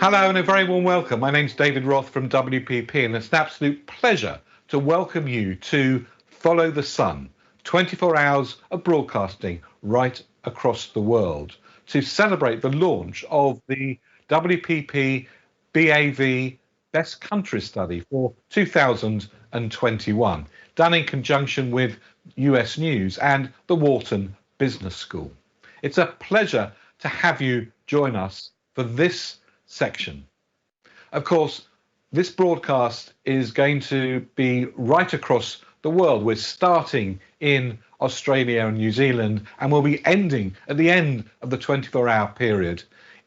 Hello and a very warm welcome. My name's David Roth from WPP, and it's an absolute pleasure to welcome you to Follow the Sun, 24 hours of broadcasting right across the world to celebrate the launch of the WPP BAV Best Country Study for 2021, done in conjunction with US News and the Wharton Business School. It's a pleasure to have you join us for this section. Of course, this broadcast is going to be right across the world. We're starting in Australia and New Zealand, and we'll be ending at the end of the 24-hour period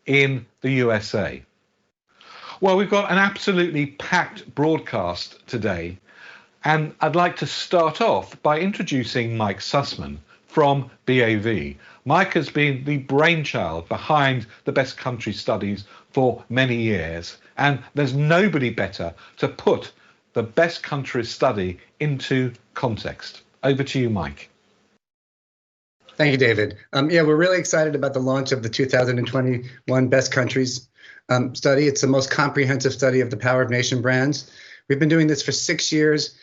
in the USA. Well, we've got an absolutely packed broadcast today, and I'd like to start off by introducing Mike Sussman from BAV. Mike has been the brainchild behind the Best Country Studies for many years, and there's nobody better to put the Best Country Study into context. Over to you, Mike. Thank you, David. We're really excited about the launch of the 2021 Best Countries study. It's the most comprehensive study of the power of nation brands. We've been doing this for 6 years,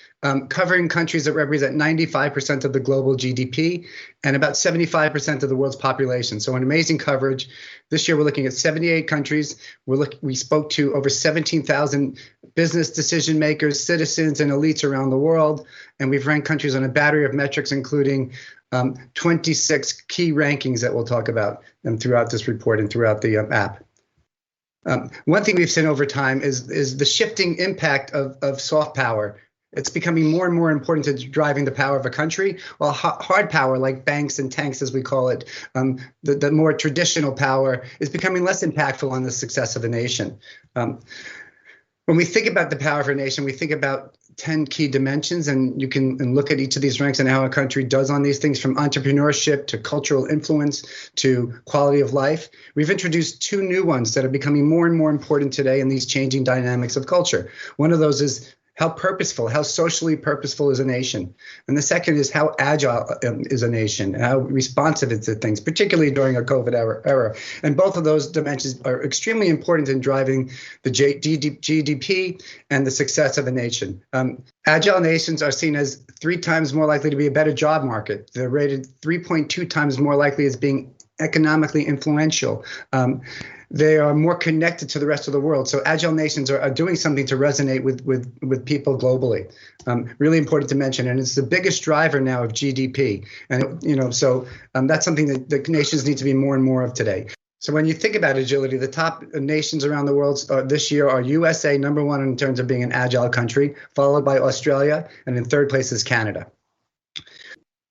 covering countries that represent 95% of the global GDP and about 75% of the world's population. So an amazing coverage. This year, we're looking at 78 countries. We spoke to over 17,000 business decision makers, citizens, and elites around the world. And we've ranked countries on a battery of metrics, including 26 key rankings that we'll talk about throughout this report and throughout the app. One thing we've seen over time is the shifting impact of soft power. It's becoming more and more important to driving the power of a country, while hard power, like banks and tanks, as we call it, the more traditional power, is becoming less impactful on the success of a nation. When we think about the power of a nation, we think about 10 key dimensions, and you can look at each of these ranks and how a country does on these things, from entrepreneurship to cultural influence to quality of life. We've introduced 2 new ones that are becoming more and more important today in these changing dynamics of culture. One of those is how purposeful, how socially purposeful is a nation. And the second is how agile is a nation, how responsive it is to things, particularly during a COVID era. And both of those dimensions are extremely important in driving the GDP and the success of a nation. Agile nations are seen as 3 times more likely to be a better job market. They're rated 3.2 times more likely as being economically influential. They are more connected to the rest of the world. So agile nations are doing something to resonate with people globally. Really important to mention, and it's the biggest driver now of GDP. And that's something that the nations need to be more and more of today. So when you think about agility, the top nations around the world this year are USA, number 1 in terms of being an agile country, followed by Australia, and in 3rd place is Canada.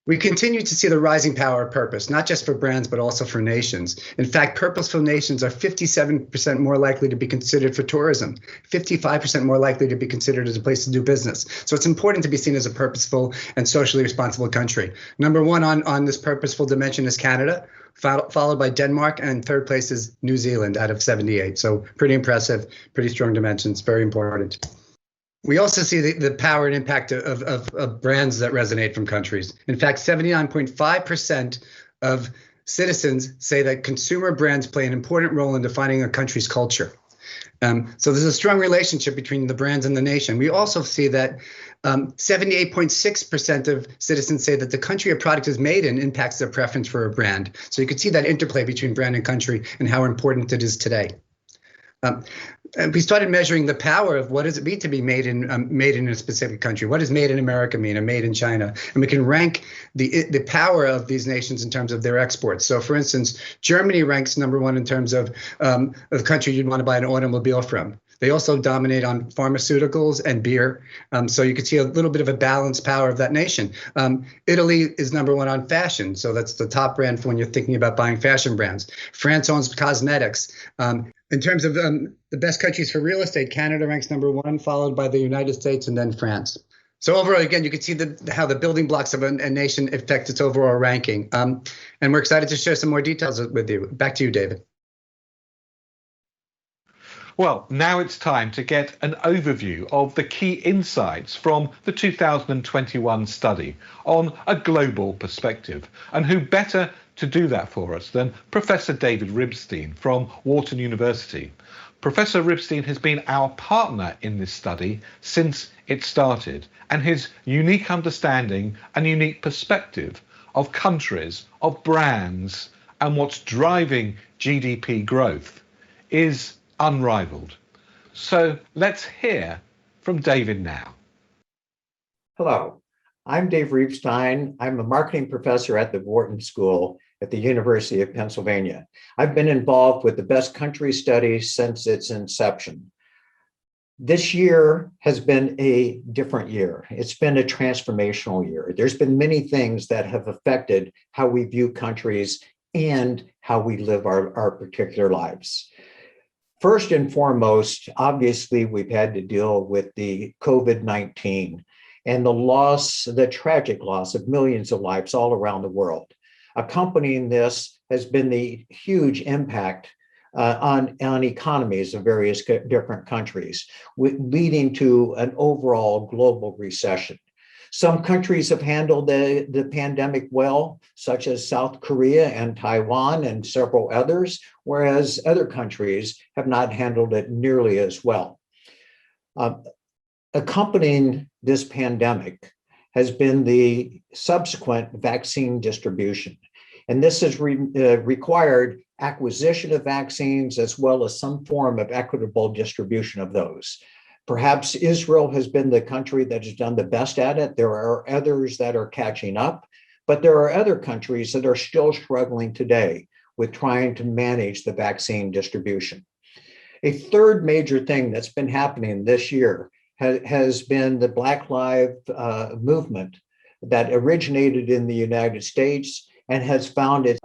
We continue to see the rising power of purpose, not just for brands, but also for nations. In fact, purposeful nations are 57% more likely to be considered for tourism, 55% more likely to be considered as a place to do business. So it's important to be seen as a purposeful and socially responsible country. Number 1 on this purposeful dimension is Canada, followed by Denmark, and in 3rd place is New Zealand out of 78. So pretty impressive, pretty strong dimensions, very important. We also see the power and impact of brands that resonate from countries. In fact, 79.5% of citizens say that consumer brands play an important role in defining a country's culture. So there's a strong relationship between the brands and the nation. We also see that 78.6% of citizens say that the country a product is made in impacts their preference for a brand. So you can see that interplay between brand and country and how important it is today. And we started measuring the power of what does it mean to be made in a specific country. What does made in America mean, and made in China? And we can rank the power of these nations in terms of their exports. So, for instance, Germany ranks number 1 in terms of the country you'd want to buy an automobile from. They also dominate on pharmaceuticals and beer. So you can see a little bit of a balanced power of that nation. Italy is number 1 on fashion. So that's the top brand for when you're thinking about buying fashion brands. France owns cosmetics. In terms of the best countries for real estate, Canada ranks number 1, followed by the United States and then France. So overall, again, you can see how the building blocks of a nation affect its overall ranking. And we're excited to share some more details with you. Back to you, David. Well, now it's time to get an overview of the key insights from the 2021 study on a global perspective. And who better to do that for us than Professor David Ribstein from Wharton University. Professor Ribstein has been our partner in this study since it started, and his unique understanding and unique perspective of countries, of brands, and what's driving GDP growth is unrivaled. So let's hear from David now. Hello, I'm Dave Ribstein. I'm a marketing professor at the Wharton School at the University of Pennsylvania. I've been involved with the Best Country Study since its inception. This year has been a different year. It's been a transformational year. There's been many things that have affected how we view countries and how we live our particular lives. First and foremost, obviously, we've had to deal with the COVID-19 and the tragic loss of millions of lives all around the world. Accompanying this has been the huge impact on economies of various different countries, leading to an overall global recession. Some countries have handled the pandemic well, such as South Korea and Taiwan and several others, whereas other countries have not handled it nearly as well. Accompanying this pandemic has been the subsequent vaccine distribution. And this has required acquisition of vaccines as well as some form of equitable distribution of those. Perhaps Israel has been the country that has done the best at it. There are others that are catching up, but there are other countries that are still struggling today with trying to manage the vaccine distribution. A third major thing that's been happening this year has been the Black Lives movement that originated in the United States and has found it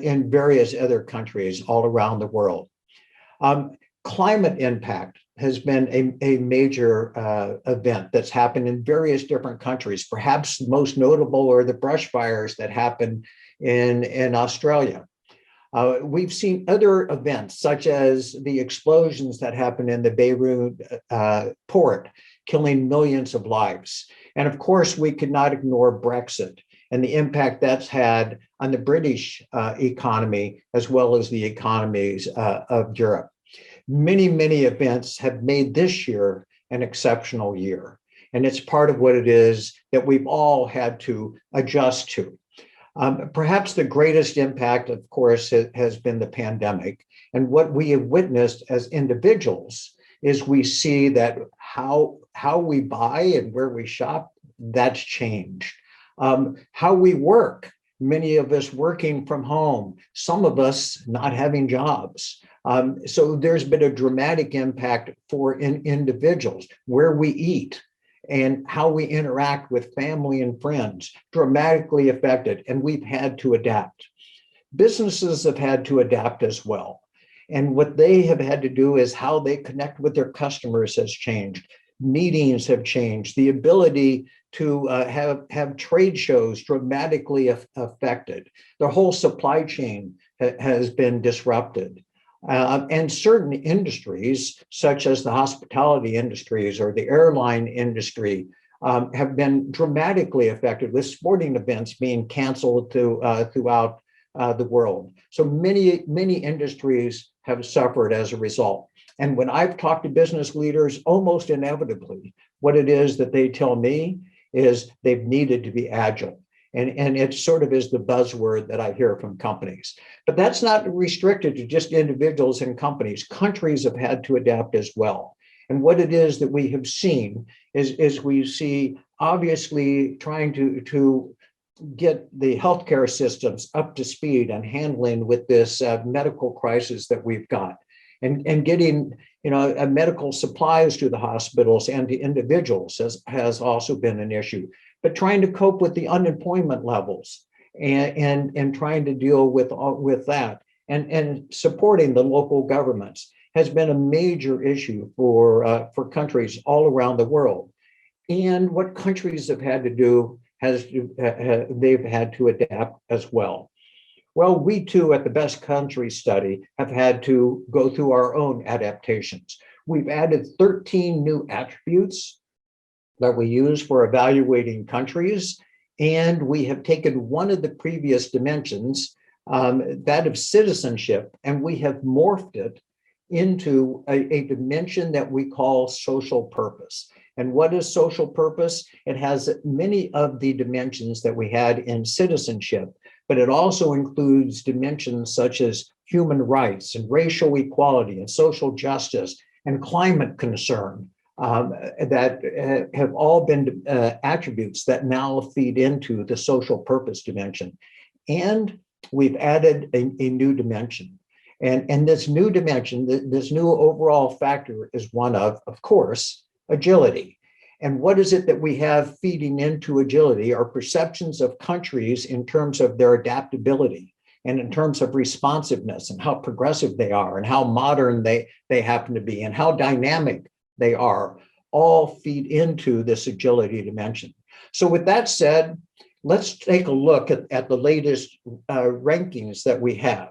in various other countries all around the world. Climate impact has been a major event that's happened in various different countries. Perhaps the most notable are the brush fires that happened in Australia. We've seen other events, such as the explosions that happened in the Beirut port, killing millions of lives. And of course, we could not ignore Brexit and the impact that's had on the British economy, as well as the economies of Europe. Many, many events have made this year an exceptional year. And it's part of what it is that we've all had to adjust to. Perhaps the greatest impact, of course, has been the pandemic. And what we have witnessed as individuals is we see that how we buy and where we shop, that's changed. How we work, many of us working from home, some of us not having jobs. So there's been a dramatic impact for individuals, where we eat and how we interact with family and friends, dramatically affected, and we've had to adapt. Businesses have had to adapt as well. And what they have had to do is how they connect with their customers has changed. Meetings have changed. The ability to have trade shows dramatically affected. The whole supply chain has been disrupted. And certain industries, such as the hospitality industries or the airline industry, have been dramatically affected, with sporting events being canceled throughout the world. So many, many industries have suffered as a result. And when I've talked to business leaders, almost inevitably, what it is that they tell me is they've needed to be agile. And it sort of is the buzzword that I hear from companies. But that's not restricted to just individuals and companies. Countries have had to adapt as well. And what it is that we have seen is we see, obviously, trying to get the healthcare systems up to speed and handling with this medical crisis that we've got. And getting medical supplies to the hospitals and to individuals has also been an issue. But trying to cope with the unemployment levels and trying to deal with that and supporting the local governments has been a major issue for countries all around the world. And what countries have had to do they've had to adapt as well. Well, we too at the Best Country Study have had to go through our own adaptations. We've added 13 new attributes that we use for evaluating countries, and we have taken one of the previous dimensions, that of citizenship, and we have morphed it into a dimension that we call social purpose. And what is social purpose? It has many of the dimensions that we had in citizenship, but it also includes dimensions such as human rights and racial equality and social justice and climate concern, that have all been attributes that now feed into the social purpose dimension. And we've added a new dimension. And this new dimension, this new overall factor is one of course, agility. And what is it that we have feeding into agility? Our perceptions of countries in terms of their adaptability and in terms of responsiveness and how progressive they are and how modern they happen to be and how dynamic they are, all feed into this agility dimension. So with that said, let's take a look at the latest rankings that we have.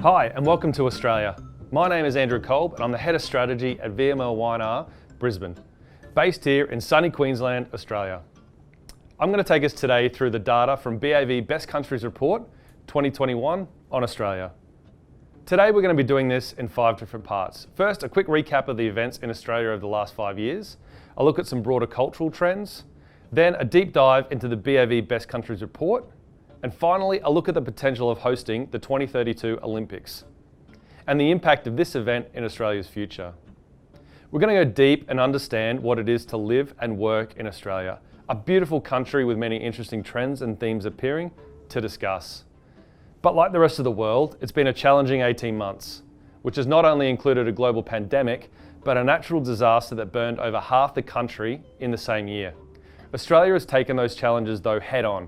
Hi and welcome to Australia. My name is Andrew Kolb and I'm the Head of Strategy at VML Y&R Brisbane, based here in sunny Queensland, Australia. I'm going to take us today through the data from BAV Best Countries Report 2021 on Australia. Today we're going to be doing this in 5 different parts. First, a quick recap of the events in Australia over the last 5 years, a look at some broader cultural trends, then a deep dive into the BAV Best Countries Report, and finally, a look at the potential of hosting the 2032 Olympics and the impact of this event in Australia's future. We're going to go deep and understand what it is to live and work in Australia, a beautiful country with many interesting trends and themes appearing to discuss. But like the rest of the world, it's been a challenging 18 months, which has not only included a global pandemic, but a natural disaster that burned over half the country in the same year. Australia has taken those challenges though head on,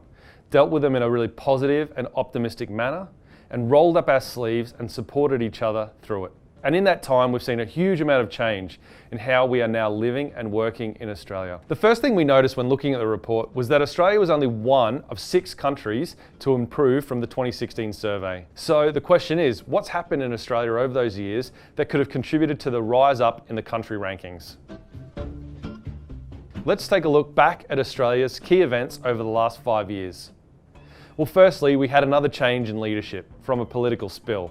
dealt with them in a really positive and optimistic manner, and rolled up our sleeves and supported each other through it. And in that time, we've seen a huge amount of change in how we are now living and working in Australia. The first thing we noticed when looking at the report was that Australia was only one of 6 countries to improve from the 2016 survey. So the question is, what's happened in Australia over those years that could have contributed to the rise up in the country rankings? Let's take a look back at Australia's key events over the last 5 years. Well, firstly, we had another change in leadership from a political spill.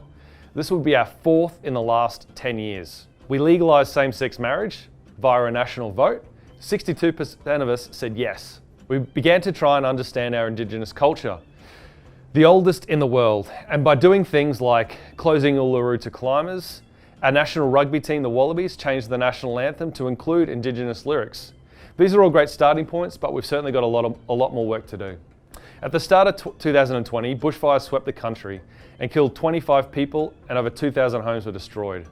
This would be our 4th in the last 10 years. We legalised same-sex marriage via a national vote. 62% of us said yes. We began to try and understand our Indigenous culture, the oldest in the world, and by doing things like closing Uluru to climbers, our national rugby team, the Wallabies, changed the national anthem to include Indigenous lyrics. These are all great starting points, but we've certainly got a lot more work to do. At the start of 2020, bushfires swept the country and killed 25 people and over 2,000 homes were destroyed.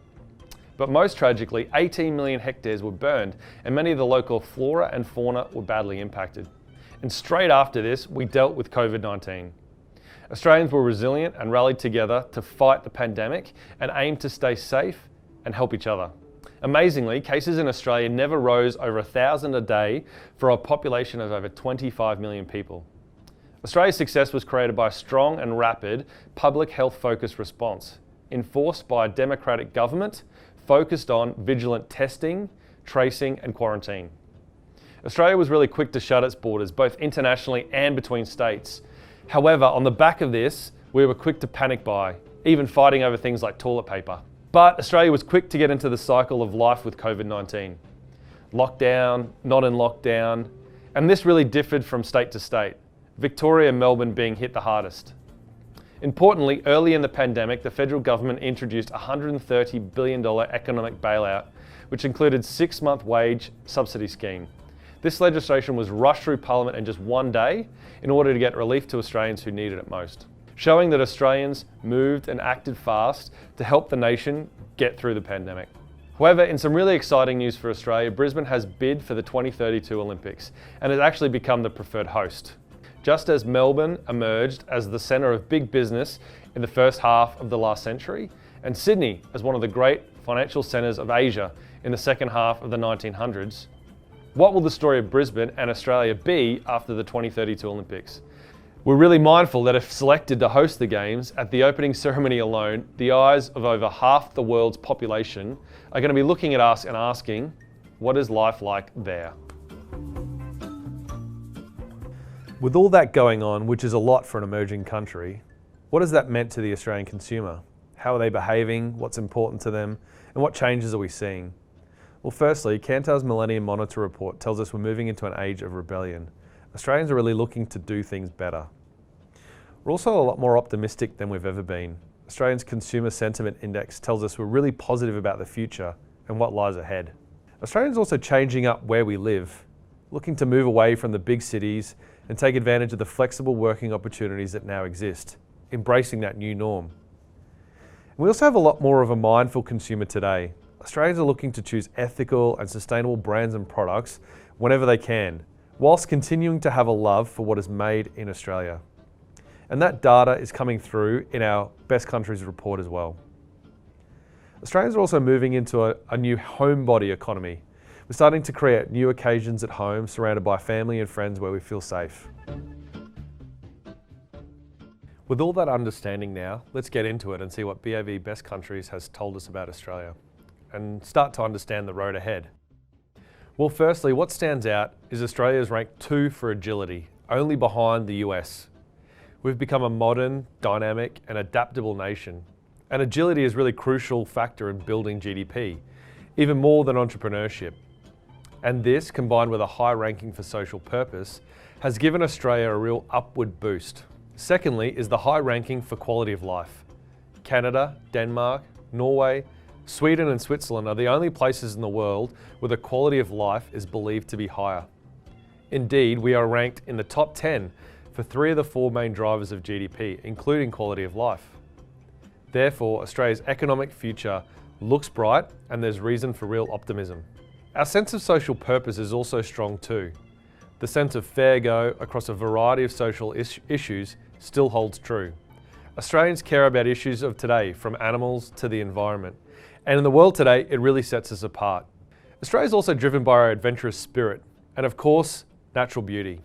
But most tragically, 18 million hectares were burned and many of the local flora and fauna were badly impacted. And straight after this, we dealt with COVID-19. Australians were resilient and rallied together to fight the pandemic and aimed to stay safe and help each other. Amazingly, cases in Australia never rose over 1,000 a day for a population of over 25 million people. Australia's success was created by a strong and rapid public health focused response, enforced by a democratic government focused on vigilant testing, tracing and quarantine. Australia was really quick to shut its borders, both internationally and between states. However, on the back of this, we were quick to panic buy, even fighting over things like toilet paper. But Australia was quick to get into the cycle of life with COVID-19. Lockdown, not in lockdown, and this really differed from state to state. Victoria and Melbourne being hit the hardest. Importantly, early in the pandemic, the federal government introduced a $130 billion economic bailout, which included 6-month wage subsidy scheme. This legislation was rushed through Parliament in just 1 day in order to get relief to Australians who needed it most, showing that Australians moved and acted fast to help the nation get through the pandemic. However, in some really exciting news for Australia, Brisbane has bid for the 2032 Olympics and has actually become the preferred host. Just as Melbourne emerged as the centre of big business in the first half of the last century, and Sydney as one of the great financial centres of Asia in the second half of the 1900s, what will the story of Brisbane and Australia be after the 2032 Olympics? We're really mindful that if selected to host the Games, at the opening ceremony alone, the eyes of over half the world's population are going to be looking at us and asking, what is life like there? With all that going on, which is a lot for an emerging country, what has that meant to the Australian consumer? How are they behaving? What's important to them? And what changes are we seeing? Well, firstly, Kantar's Millennium Monitor report tells us we're moving into an age of rebellion. Australians are really looking to do things better. We're also a lot more optimistic than we've ever been. Australians' Consumer Sentiment Index tells us we're really positive about the future and what lies ahead. Australians are also changing up where we live, looking to move away from the big cities and take advantage of the flexible working opportunities that now exist, embracing that new norm. We also have a lot more of a mindful consumer today. Australians are looking to choose ethical and sustainable brands and products whenever they can, whilst continuing to have a love for what is made in Australia. And that data is coming through in our Best Countries report as well. Australians are also moving into a new homebody economy. We're starting to create new occasions at home, surrounded by family and friends where we feel safe. With all that understanding now, let's get into it and see what BAV Best Countries has told us about Australia and start to understand the road ahead. Well, firstly, what stands out is Australia is ranked 2 for agility, only behind the US. We've become a modern, dynamic and adaptable nation. And agility is a really crucial factor in building GDP, even more than entrepreneurship. And this, combined with a high ranking for social purpose, has given Australia a real upward boost. Secondly is the high ranking for quality of life. Canada, Denmark, Norway, Sweden and Switzerland are the only places in the world where the quality of life is believed to be higher. Indeed, we are ranked in the top 10 for 3 of the 4 main drivers of GDP, including quality of life. Therefore, Australia's economic future looks bright and there's reason for real optimism. Our sense of social purpose is also strong too. The sense of fair go across a variety of social issues still holds true. Australians care about issues of today, from animals to the environment. And in the world today, it really sets us apart. Australia is also driven by our adventurous spirit and, of course, natural beauty.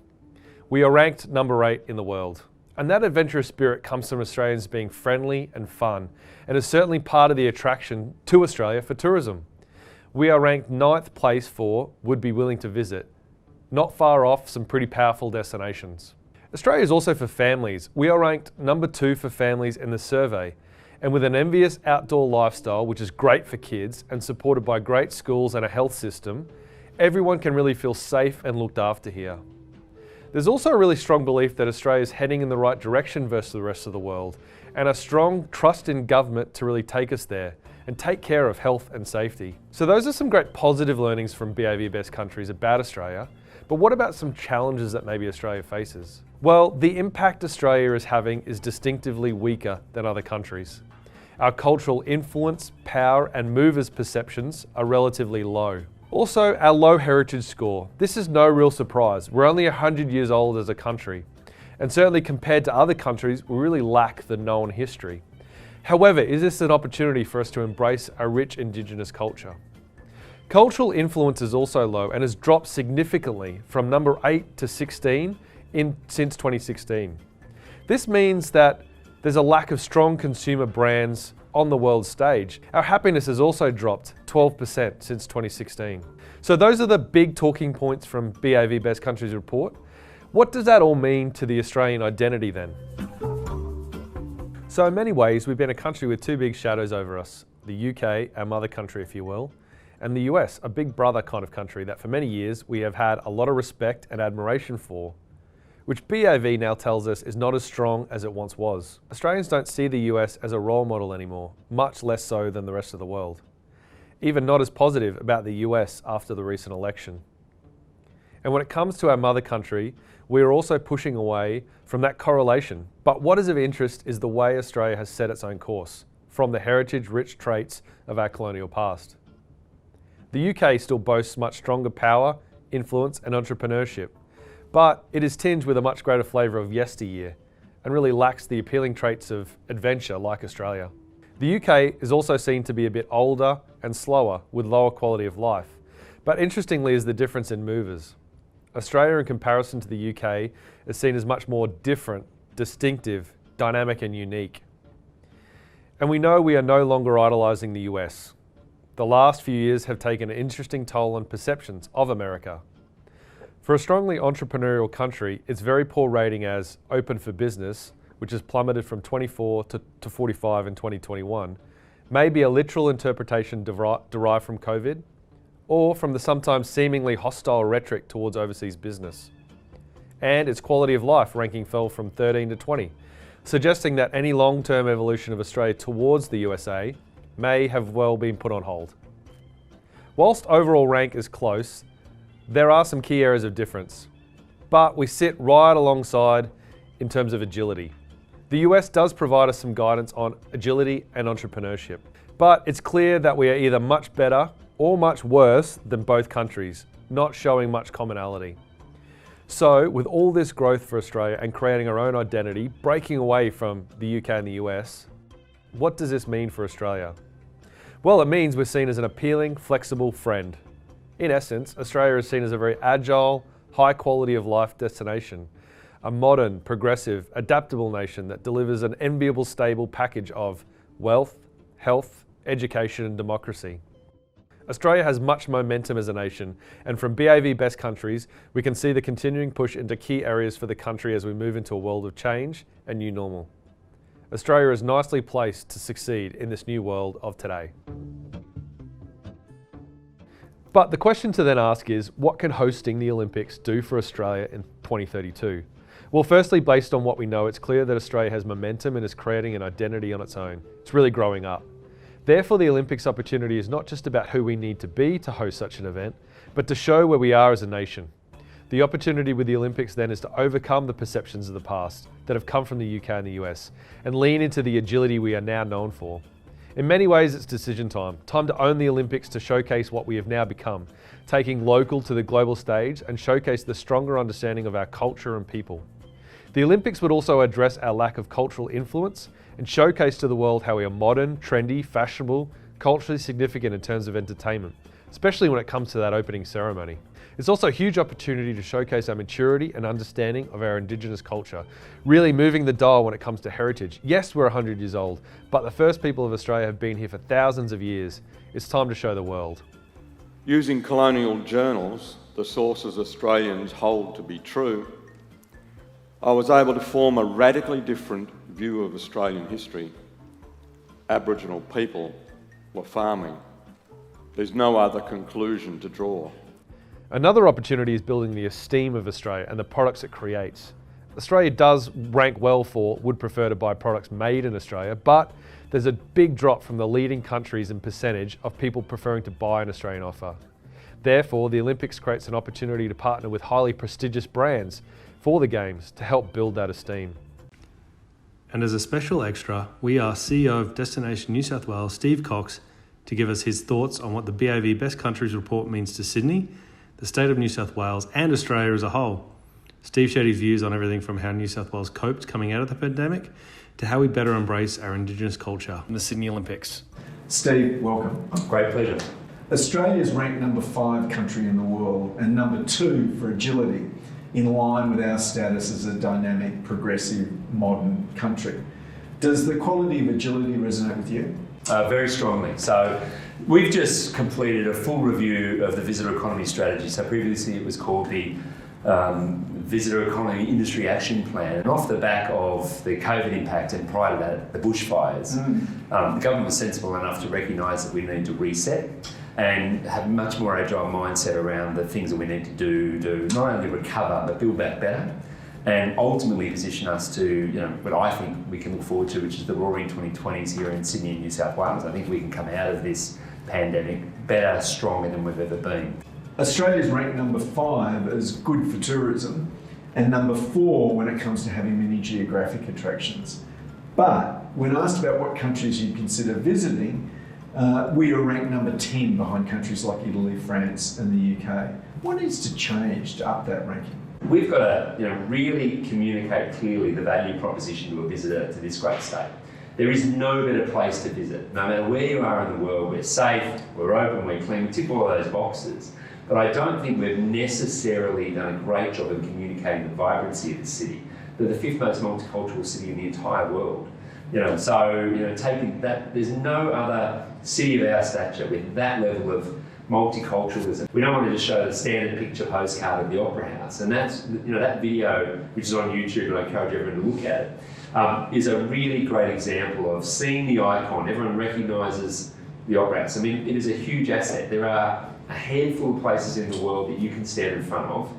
We are ranked number 8 in the world. And that adventurous spirit comes from Australians being friendly and fun, and is certainly part of the attraction to Australia for tourism. We are ranked 9th place for would be willing to visit, not far off some pretty powerful destinations. Australia is also for families. We are ranked number 2 for families in the survey, and with an envious outdoor lifestyle, which is great for kids and supported by great schools and a health system, everyone can really feel safe and looked after here. There's also a really strong belief that Australia is heading in the right direction versus the rest of the world, and a strong trust in government to really take us there and take care of health and safety. So those are some great positive learnings from BAV Best Countries about Australia, but what about some challenges that maybe Australia faces? Well, the impact Australia is having is distinctively weaker than other countries. Our cultural influence, power and movers' perceptions are relatively low. Also, our low heritage score. This is no real surprise. We're only 100 years old as a country. And certainly compared to other countries, we really lack the known history. However, is this an opportunity for us to embrace a rich Indigenous culture? Cultural influence is also low and has dropped significantly from number 8 to 16 since 2016. This means that there's a lack of strong consumer brands on the world stage. Our happiness has also dropped 12% since 2016. So those are the big talking points from BAV Best Countries report. What does that all mean to the Australian identity then? So in many ways, we've been a country with 2 big shadows over us. The UK, our mother country if you will, and the US, a big brother kind of country that for many years we have had a lot of respect and admiration for, which BAV now tells us is not as strong as it once was. Australians don't see the US as a role model anymore, much less so than the rest of the world. Even not as positive about the US after the recent election. And when it comes to our mother country, we are also pushing away from that correlation. But what is of interest is the way Australia has set its own course, from the heritage-rich traits of our colonial past. The UK still boasts much stronger power, influence and entrepreneurship, but it is tinged with a much greater flavour of yesteryear and really lacks the appealing traits of adventure like Australia. The UK is also seen to be a bit older and slower with lower quality of life, but interestingly is the difference in movers. Australia in comparison to the UK is seen as much more different, distinctive, dynamic and unique. And we know we are no longer idolising the US. The last few years have taken an interesting toll on perceptions of America. For a strongly entrepreneurial country, its very poor rating as open for business, which has plummeted from 24 to 45 in 2021, may be a literal interpretation derived from COVID, or from the sometimes seemingly hostile rhetoric towards overseas business. And its quality of life ranking fell from 13 to 20, suggesting that any long-term evolution of Australia towards the USA may have well been put on hold. Whilst overall rank is close, there are some key areas of difference, but we sit right alongside in terms of agility. The US does provide us some guidance on agility and entrepreneurship, but it's clear that we are either much better or much worse than both countries, not showing much commonality. So with all this growth for Australia and creating our own identity, breaking away from the UK and the US, what does this mean for Australia? Well, it means we're seen as an appealing, flexible friend. In essence, Australia is seen as a very agile, high quality of life destination, a modern, progressive, adaptable nation that delivers an enviable, stable package of wealth, health, education and democracy. Australia has much momentum as a nation, and from BAV Best Countries, we can see the continuing push into key areas for the country as we move into a world of change and new normal. Australia is nicely placed to succeed in this new world of today. But the question to then ask is, what can hosting the Olympics do for Australia in 2032? Well, firstly, based on what we know, it's clear that Australia has momentum and is creating an identity on its own. It's really growing up. Therefore, the Olympics opportunity is not just about who we need to be to host such an event, but to show where we are as a nation. The opportunity with the Olympics then is to overcome the perceptions of the past that have come from the UK and the US and lean into the agility we are now known for. In many ways, it's decision time. Time to own the Olympics to showcase what we have now become, taking local to the global stage and showcase the stronger understanding of our culture and people. The Olympics would also address our lack of cultural influence and showcase to the world how we are modern, trendy, fashionable, culturally significant in terms of entertainment, especially when it comes to that opening ceremony. It's also a huge opportunity to showcase our maturity and understanding of our Indigenous culture, really moving the dial when it comes to heritage. Yes, we're 100 years old, but the first people of Australia have been here for thousands of years. It's time to show the world. Using colonial journals, the sources Australians hold to be true, I was able to form a radically different view of Australian history. Aboriginal people were farming. There's no other conclusion to draw. Another opportunity is building the esteem of Australia and the products it creates. Australia does rank well for would prefer to buy products made in Australia, but there's a big drop from the leading countries in percentage of people preferring to buy an Australian offer. Therefore, the Olympics creates an opportunity to partner with highly prestigious brands for the Games to help build that esteem. And as a special extra, we asked CEO of Destination New South Wales, Steve Cox, to give us his thoughts on what the BAV Best Countries report means to Sydney, the state of New South Wales and Australia as a whole. Steve shared his views on everything from how New South Wales coped coming out of the pandemic to how we better embrace our Indigenous culture In the Sydney Olympics. Steve, welcome. Great pleasure. Australia is ranked number 5 country in the world and number 2 for agility, in line with our status as a dynamic, progressive, modern country. Does the quality of agility resonate with you? Very strongly. So we've just completed a full review of the visitor economy strategy. So previously it was called the Visitor Economy Industry Action Plan. And off the back of the COVID impact and prior to that, the bushfires, the government was sensible enough to recognise that we need to reset and have a much more agile mindset around the things that we need to do to not only recover but build back better, and ultimately position us to, what I think we can look forward to, which is the roaring 2020s here in Sydney and New South Wales. I think we can come out of this pandemic better, stronger than we've ever been. Australia's ranked number 5 as good for tourism and number 4 when it comes to having many geographic attractions. But when asked about what countries you'd consider visiting, we are ranked number 10 behind countries like Italy, France and the UK. What needs to change to up that ranking? We've got to really communicate clearly the value proposition to a visitor to this great state. There is no better place to visit. No matter where you are in the world, we're safe, we're open, we're clean, we tick all of those boxes. But I don't think we've necessarily done a great job of communicating the vibrancy of the city. They're the 5th most multicultural city in the entire world. Taking that, there's no other city of our stature with that level of multiculturalism. We don't want to just show the standard picture postcard of the Opera House, and that's that video, which is on YouTube, and I encourage everyone to look at it, is a really great example of seeing the icon. Everyone recognises the Opera House. I mean, it is a huge asset. There are a handful of places in the world that you can stand in front of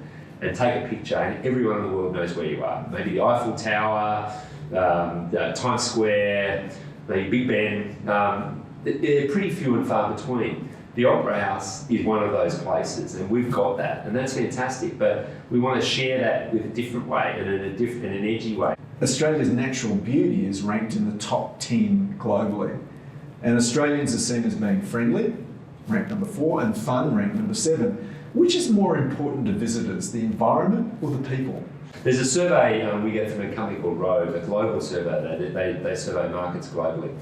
and take a picture, and everyone in the world knows where you are. Maybe the Eiffel Tower, Times Square, maybe Big Ben. They're pretty few and far between. The Opera House is one of those places, and we've got that, and that's fantastic. But we want to share that with a different way and in an edgy way. Australia's natural beauty is ranked in the top 10 globally, and Australians are seen as being friendly, ranked number 4, and fun, ranked number 7. Which is more important to visitors, the environment or the people? There's a survey we get from a company called Rogue, a global survey. They survey markets globally.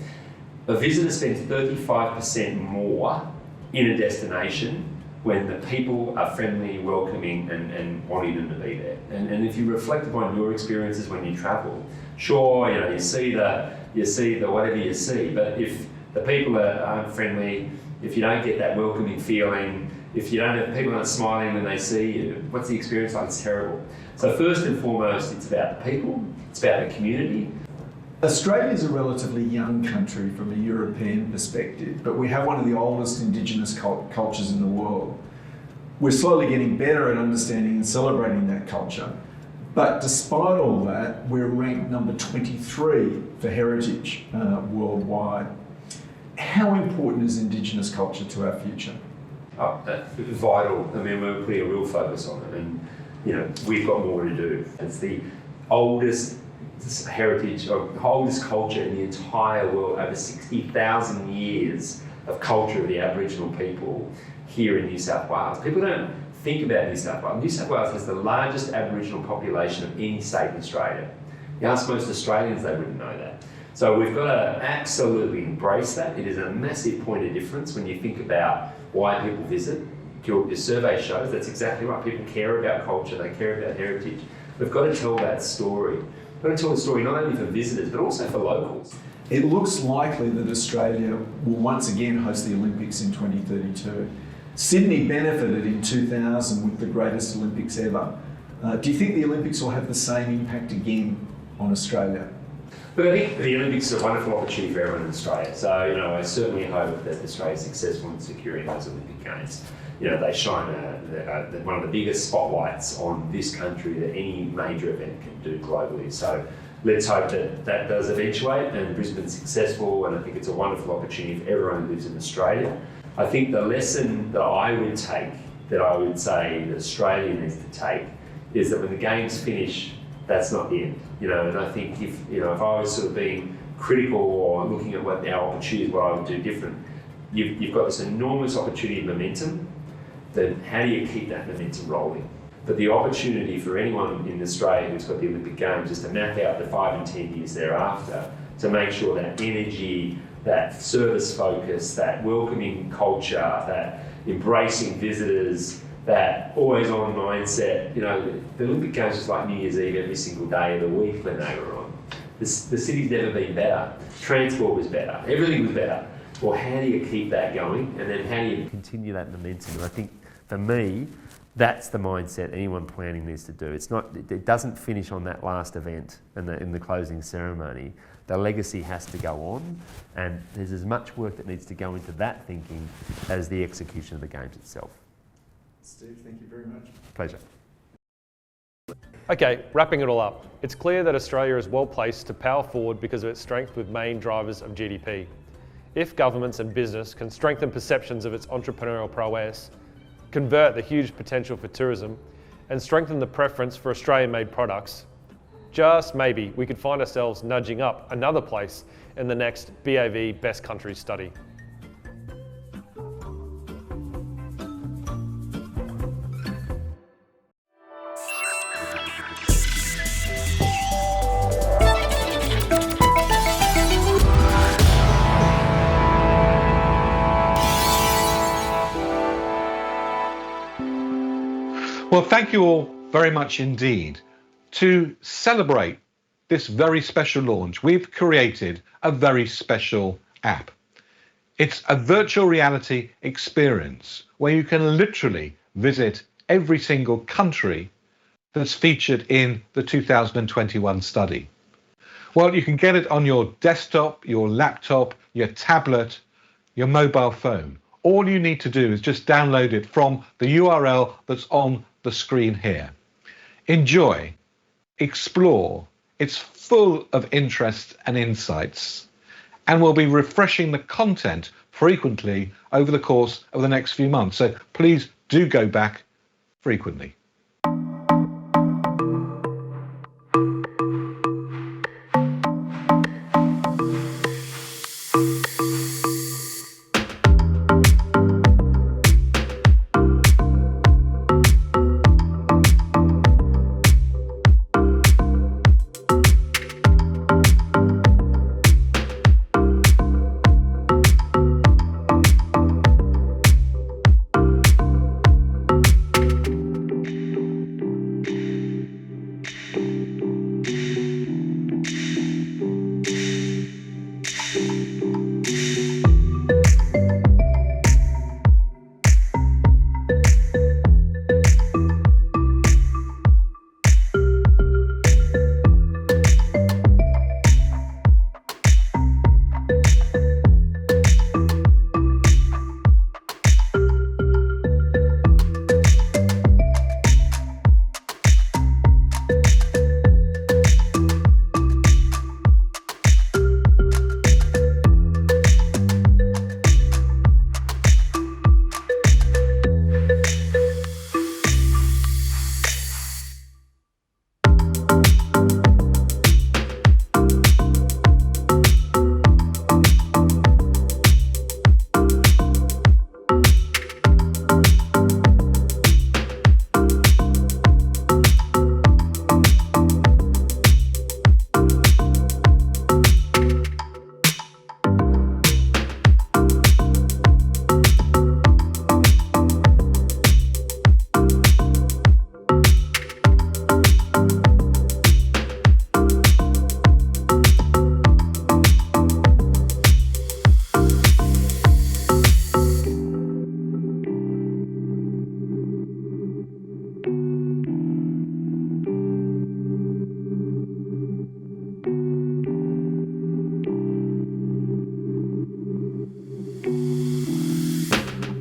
A visitor spends 35% more in a destination when the people are friendly, welcoming, and wanting them to be there. And if you reflect upon your experiences when you travel, sure, you see the whatever you see, but if the people aren't friendly, if you don't get that welcoming feeling, if people aren't smiling when they see you, what's the experience like? It's terrible. So first and foremost, it's about the people, it's about the community. Australia is a relatively young country from a European perspective, but we have one of the oldest Indigenous cultures in the world. We're slowly getting better at understanding and celebrating that culture. But despite all that, we're ranked number 23 for heritage worldwide. How important is Indigenous culture to our future? Oh, vital. I mean, we're putting a real focus on it, and we've got more to do. It's the oldest heritage, or oldest culture in the entire world, over 60,000 years of culture of the Aboriginal people here in New South Wales. People don't think about New South Wales. New South Wales has the largest Aboriginal population of any state in Australia. You ask most Australians, they wouldn't know that. So we've got to absolutely embrace that. It is a massive point of difference when you think about why people visit. Your survey shows that's exactly right. People care about culture, they care about heritage. We've got to tell that story. We've got to tell the story not only for visitors, but also for locals. It looks likely that Australia will once again host the Olympics in 2032. Sydney benefited in 2000 with the greatest Olympics ever. Do you think the Olympics will have the same impact again on Australia? But I think the Olympics is a wonderful opportunity for everyone in Australia. So, I certainly hope that Australia is successful in securing those Olympic Games. They shine one of the biggest spotlights on this country that any major event can do globally. So let's hope that does eventuate and Brisbane's successful, and I think it's a wonderful opportunity for everyone who lives in Australia. I think the lesson that I would say that Australia needs to take is that when the Games finish, that's not the end. And I think if I was sort of being critical or looking at what our opportunities, what I would do different, you've got this enormous opportunity of momentum. Then how do you keep that momentum rolling? But the opportunity for anyone in Australia who's got the Olympic Games is to map out the 5 and 10 years thereafter to make sure that energy, that service focus, that welcoming culture, that embracing visitors, that always-on mindset. The Olympic Games was like New Year's Eve every single day of the week when they were on. The city's never been better. Transport was better. Everything was better. Well, how do you keep that going? And then how do you continue that momentum? And I think, for me, that's the mindset anyone planning needs to do. It doesn't finish on that last event and in the closing ceremony. The legacy has to go on, and there's as much work that needs to go into that thinking as the execution of the Games itself. Steve, thank you very much. Pleasure. Okay, wrapping it all up. It's clear that Australia is well placed to power forward because of its strength with main drivers of GDP. If governments and business can strengthen perceptions of its entrepreneurial prowess, convert the huge potential for tourism, and strengthen the preference for Australian-made products, just maybe we could find ourselves nudging up another place in the next BAV Best Countries study. Well, thank you all very much indeed. To celebrate this very special launch, we've created a very special app. It's a virtual reality experience where you can literally visit every single country that's featured in the 2021 study. Well, you can get it on your desktop, your laptop, your tablet, your mobile phone. All you need to do is just download it from the URL that's on the screen here. Enjoy, explore. It's full of interest and insights, and we'll be refreshing the content frequently over the course of the next few months. So please do go back frequently.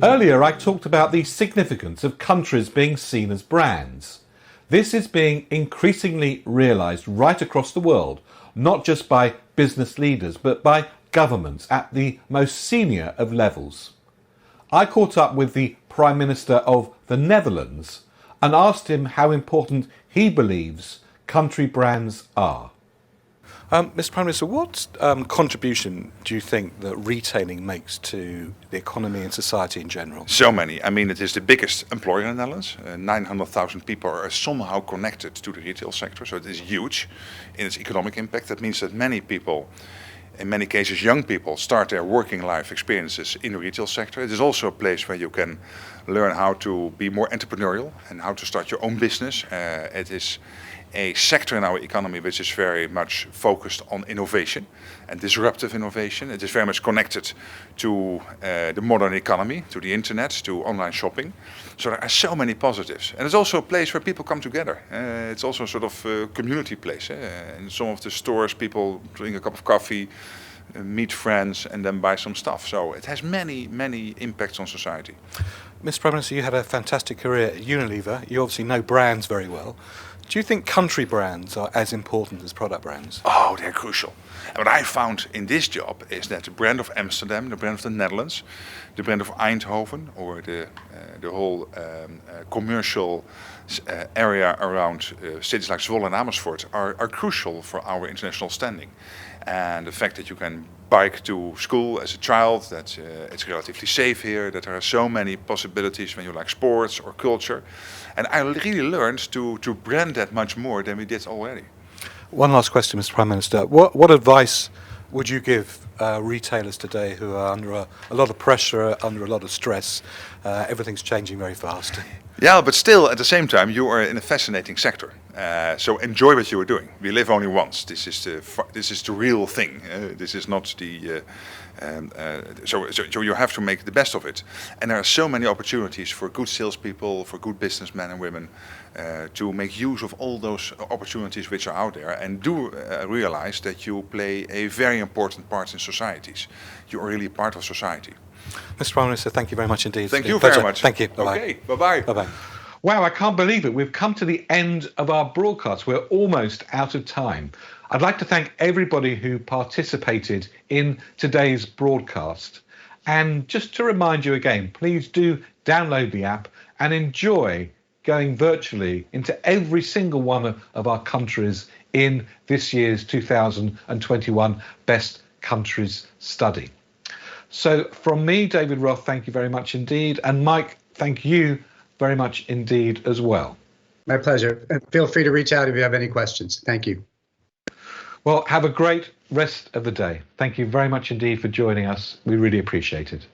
Earlier, I talked about the significance of countries being seen as brands. This is being increasingly realised right across the world, not just by business leaders, but by governments at the most senior of levels. I caught up with the Prime Minister of the Netherlands and asked him how important he believes country brands are. Mr. Prime Minister, what contribution do you think that retailing makes to the economy and society in general? So many. I mean, it is the biggest employer in the Netherlands. 900,000 people are somehow connected to the retail sector, so it is huge in its economic impact. That means that many people, in many cases young people, start their working life experiences in the retail sector. It is also a place where you can learn how to be more entrepreneurial and how to start your own business. It is a sector in our economy which is very much focused on innovation and disruptive innovation. It is very much connected to the modern economy, to the internet, to online shopping. So there are so many positives. And it's also a place where people come together. It's also a sort of community place. In some of the stores, people drink a cup of coffee, meet friends, and then buy some stuff. So it has many, many impacts on society. Mr. Prime Minister, you had a fantastic career at Unilever. You obviously know brands very well. Do you think country brands are as important as product brands? Oh, they're crucial. And what I found in this job is that the brand of Amsterdam, the brand of the Netherlands, the brand of Eindhoven, or the whole commercial area around cities like Zwolle and Amersfoort are crucial for our international standing. And the fact that you can bike to school as a child, that it's relatively safe here, that there are so many possibilities when you like sports or culture. And I really learned to brand that much more than we did already. One last question, Mr. Prime Minister. What advice would you give retailers today who are under a lot of pressure, under a lot of stress? Everything's changing very fast. Yeah, but still, at the same time, you are in a fascinating sector. So enjoy what you are doing. We live only once. This is the real thing. This is not the. So you have to make the best of it. And there are so many opportunities for good salespeople, for good businessmen and women, to make use of all those opportunities which are out there, and do realize that you play a very important part in societies. You are really part of society. Mr. Prime Minister, thank you very much indeed. Thank you very much. Thank you. Bye-bye. Okay, bye-bye. Bye-bye. Wow, I can't believe it. We've come to the end of our broadcast. We're almost out of time. I'd like to thank everybody who participated in today's broadcast. And just to remind you again, please do download the app and enjoy going virtually into every single one of our countries in this year's 2021 Best Countries Study. So from me, David Roth, thank you very much indeed. And Mike, thank you very much indeed as well. My pleasure. And feel free to reach out if you have any questions. Thank you. Well, have a great rest of the day. Thank you very much indeed for joining us. We really appreciate it.